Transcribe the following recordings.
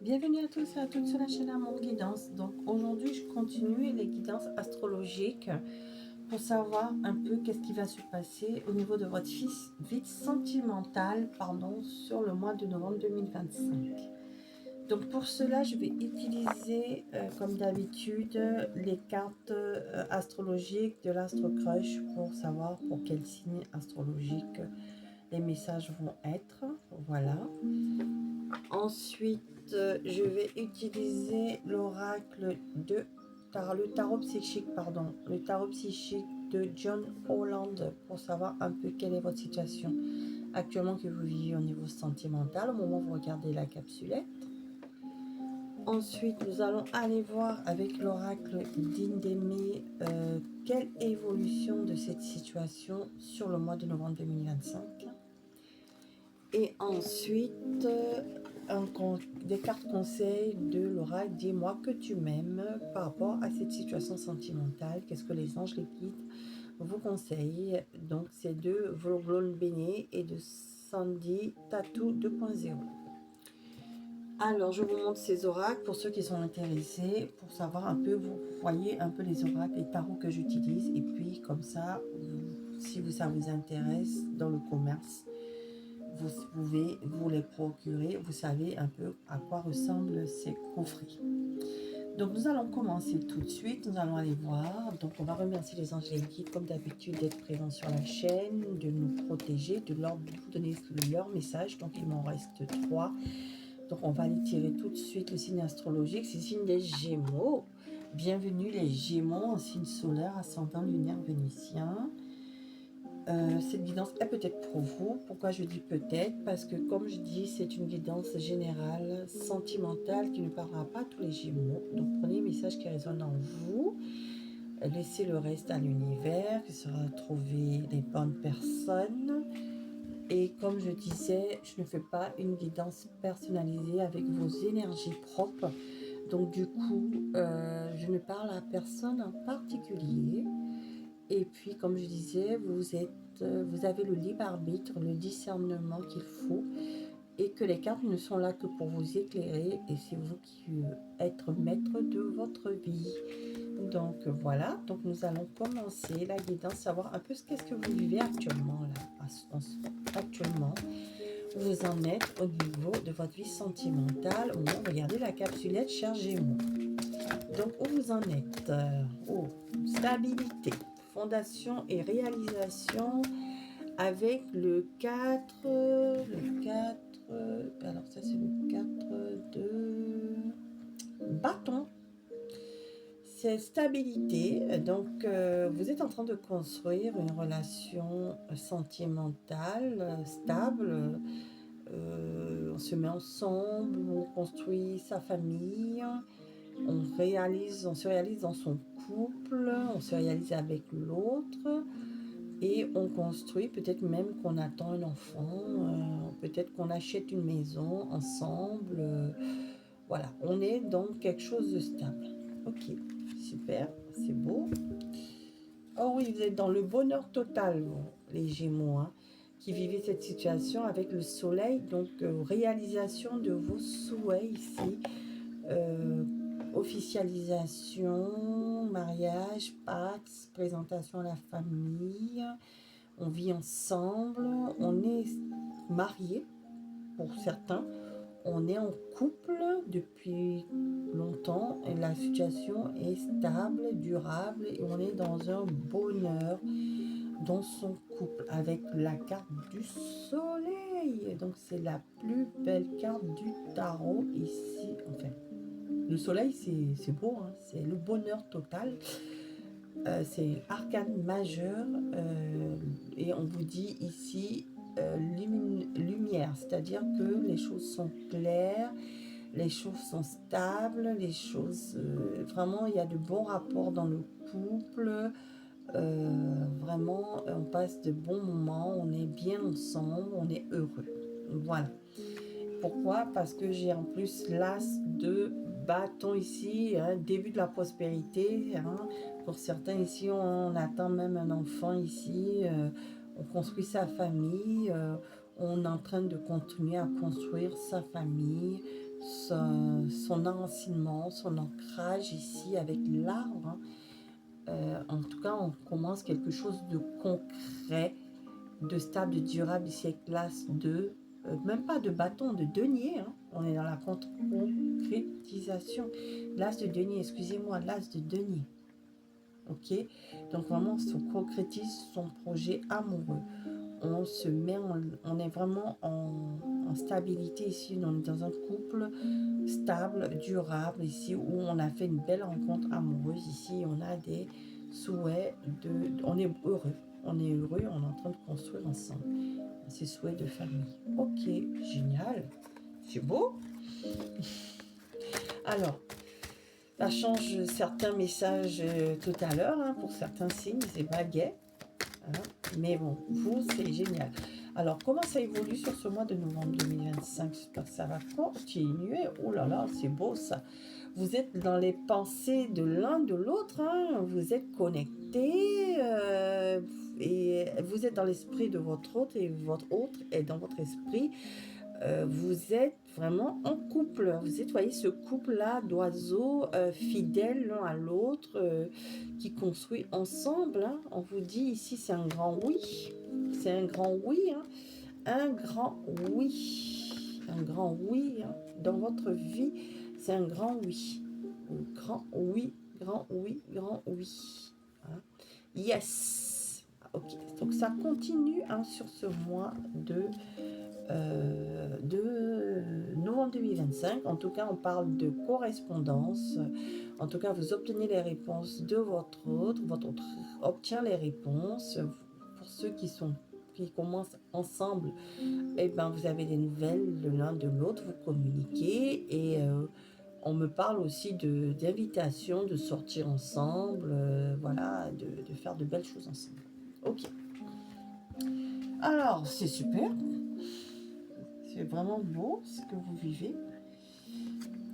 Bienvenue à tous et à toutes sur la chaîne Amour Guidance. Donc aujourd'hui, je continue les guidances astrologiques pour savoir un peu qu'est-ce qui va se passer au niveau de votre vie sentimentale sur le mois de novembre 2025. Donc pour cela, je vais utiliser comme d'habitude les cartes astrologiques de l'Astro Crush pour savoir pour quel signe astrologique les messages vont être. Voilà. Ensuite, je vais utiliser l'oracle de le tarot psychique, le tarot psychique de John Holland pour savoir un peu quelle est votre situation actuellement que vous vivez au niveau sentimental au moment où vous regardez la capsulette. Ensuite, nous allons aller voir avec l'oracle d'Indemé quelle évolution de cette situation sur le mois de novembre 2025. Et ensuite, des cartes conseils de l'oracle, dis-moi que tu m'aimes par rapport à cette situation sentimentale. Qu'est-ce que les anges, les guides vous conseillent? Donc, c'est de Vloglon Béné et de Sandy Tattoo 2.0. Alors, je vous montre ces oracles pour ceux qui sont intéressés, pour savoir un peu, vous voyez un peu les oracles, les tarots que j'utilise. Et puis, comme ça, si ça vous intéresse dans le commerce, vous pouvez vous les procurer. Vous savez un peu à quoi ressemblent ces coffrets. Donc nous allons commencer tout de suite. Nous allons aller voir. Donc on va remercier les anges et les guides comme d'habitude d'être présents sur la chaîne, de nous protéger, de vous donner leur message. Donc il m'en reste 3. Donc on va aller tirer tout de suite le signe astrologique. C'est le signe des Gémeaux. Bienvenue les Gémeaux, signe solaire, ascendant lunaire vénitien. Cette guidance est peut-être pour vous. Pourquoi je dis peut-être? Parce que comme je dis, c'est une guidance générale, sentimentale, qui ne parlera pas à tous les Gémeaux. Donc prenez les messages qui résonnent en vous, laissez le reste à l'univers, qui sera trouver les bonnes personnes. Et comme je disais, je ne fais pas une guidance personnalisée avec vos énergies propres. Donc du coup, je ne parle à personne en particulier. Et puis, comme je disais, vous avez le libre arbitre, le discernement qu'il faut, et que les cartes ne sont là que pour vous éclairer, et c'est vous qui êtes maître de votre vie. Donc voilà, donc nous allons commencer la guidance, savoir un peu qu'est-ce que vous vivez actuellement là, actuellement. Où vous en êtes au niveau de votre vie sentimentale. Regardez la capsulette, chers Gémeaux. Donc, où vous en êtes? Stabilité, fondation et réalisation avec le 4, alors ça c'est le 4 de bâton. C'est stabilité, donc vous êtes en train de construire une relation sentimentale stable. On se met ensemble, on construit sa famille. On se réalise dans son couple, on se réalise avec l'autre et on construit, peut-être même qu'on attend un enfant, peut-être qu'on achète une maison ensemble. Voilà, on est dans quelque chose de stable. Ok, super, c'est beau. Oh oui, vous êtes dans le bonheur total, les Gémeaux, hein, qui vivez cette situation avec le soleil, donc réalisation de vos souhaits ici. Officialisation, mariage, pax, présentation à la famille, on vit ensemble, on est mariés pour certains, on est en couple depuis longtemps et la situation est stable, durable et on est dans un bonheur dans son couple avec la carte du soleil. Donc c'est la plus belle carte du tarot ici, enfin. Le soleil, c'est beau, hein, c'est le bonheur total. C'est arcane majeur et on vous dit ici lumière, c'est-à-dire que les choses sont claires, les choses sont stables, les choses vraiment il y a de bons rapports dans le couple. Vraiment on passe de bons moments, on est bien ensemble, on est heureux. Voilà. Pourquoi? Parce que j'ai en plus l'as de bâton ici, hein, début de la prospérité. Hein. Pour certains ici, on attend même un enfant ici. On construit sa famille. on est en train de continuer à construire sa famille, son enracinement, son ancrage ici avec l'arbre. Hein. En tout cas, on commence quelque chose de concret, de stable, de durable ici avec l'as de, même pas de bâton, de denier. Hein. On est dans la concrétisation. L'as de denier, excusez-moi, l'as de denier. Ok, donc vraiment, on concrétise son projet amoureux. On se met, on est vraiment en stabilité ici. On est dans un couple stable, durable ici, où on a fait une belle rencontre amoureuse ici. On a des souhaits on est heureux. On est heureux, on est en train de construire ensemble ces souhaits de famille. Ok, génial. C'est beau. Alors, ça change certains messages tout à l'heure, hein, pour certains signes, c'est pas gai. Hein, mais bon, vous, c'est génial. Alors, comment ça évolue sur ce mois de novembre 2025? J'espère que ça va continuer. Oh là là, c'est beau ça. Vous êtes dans les pensées de l'un de l'autre, hein, vous êtes connectés et vous êtes dans l'esprit de votre autre et votre autre est dans votre esprit. Vous êtes vraiment en couple. Vous êtes, voyez, ce couple-là d'oiseaux fidèles l'un à l'autre qui construit ensemble. Hein. On vous dit ici, c'est un grand oui. C'est un grand oui. Hein. Un grand oui. Un grand oui. Hein. Dans votre vie, c'est un grand oui. Grand oui, grand oui, grand oui. Hein. Yes. Ok. Donc ça continue hein, sur ce mois de novembre 2025. En tout cas, on parle de correspondance. En tout cas, vous obtenez les réponses de votre autre obtient les réponses. Pour ceux qui commencent ensemble, eh ben, vous avez des nouvelles de l'un de l'autre, vous communiquez et on me parle aussi d'invitation, de sortir ensemble, voilà, de faire de belles choses ensemble. Ok. Alors, c'est super. C'est vraiment beau ce que vous vivez.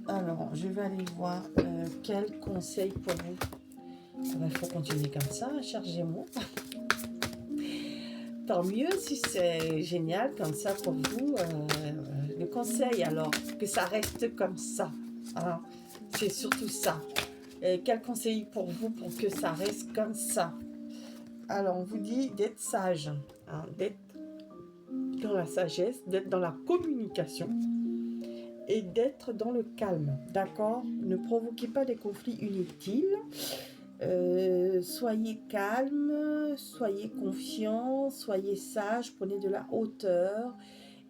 Alors, je vais aller voir quel conseil pour vous. Il faut continuer comme ça, chers Gémeaux. Tant mieux si c'est génial comme ça pour vous. Le conseil, alors, que ça reste comme ça. Hein, c'est surtout ça. Quel conseil pour vous pour que ça reste comme ça? Alors, on vous dit d'être sage, hein, d'être dans la sagesse, d'être dans la communication et d'être dans le calme, d'accord? Ne provoquez pas des conflits inutiles. Soyez calme, soyez confiant, soyez sage, prenez de la hauteur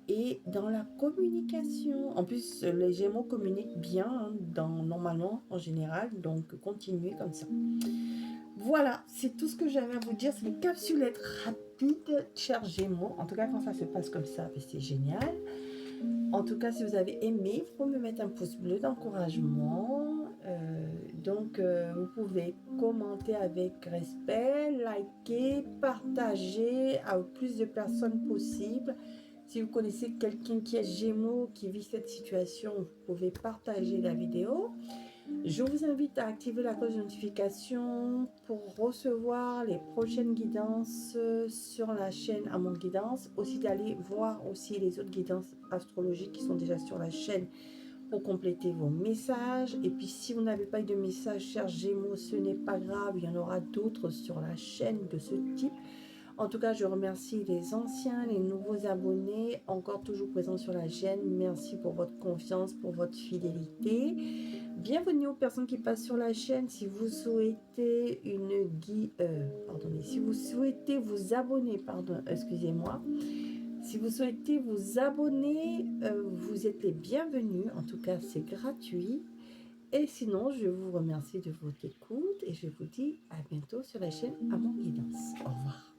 et dans la communication. En plus, les Gémeaux communiquent bien hein, normalement en général, donc continuez comme ça. Voilà, c'est tout ce que j'avais à vous dire. C'est une capsulette rapide, chers Gémeaux. En tout cas, quand ça se passe comme ça, c'est génial. En tout cas, si vous avez aimé, vous pouvez me mettre un pouce bleu d'encouragement. Vous pouvez commenter avec respect, liker, partager à plus de personnes possible. Si vous connaissez quelqu'un qui est Gémeaux, qui vit cette situation, vous pouvez partager la vidéo. Je vous invite à activer la cloche de notification pour recevoir les prochaines guidances sur la chaîne Amour Guidance. Aussi d'aller voir aussi les autres guidances astrologiques qui sont déjà sur la chaîne pour compléter vos messages. Et puis si vous n'avez pas eu de message, chers Gémeaux, ce n'est pas grave, il y en aura d'autres sur la chaîne de ce type. En tout cas, je remercie les anciens, les nouveaux abonnés, encore toujours présents sur la chaîne. Merci pour votre confiance, pour votre fidélité. Bienvenue aux personnes qui passent sur la chaîne. Si vous souhaitez si vous souhaitez vous abonner, excusez-moi. Si vous souhaitez vous abonner, vous êtes les bienvenus. En tout cas, c'est gratuit. Et sinon, je vous remercie de votre écoute et je vous dis à bientôt sur la chaîne Amour Guidance. Au revoir.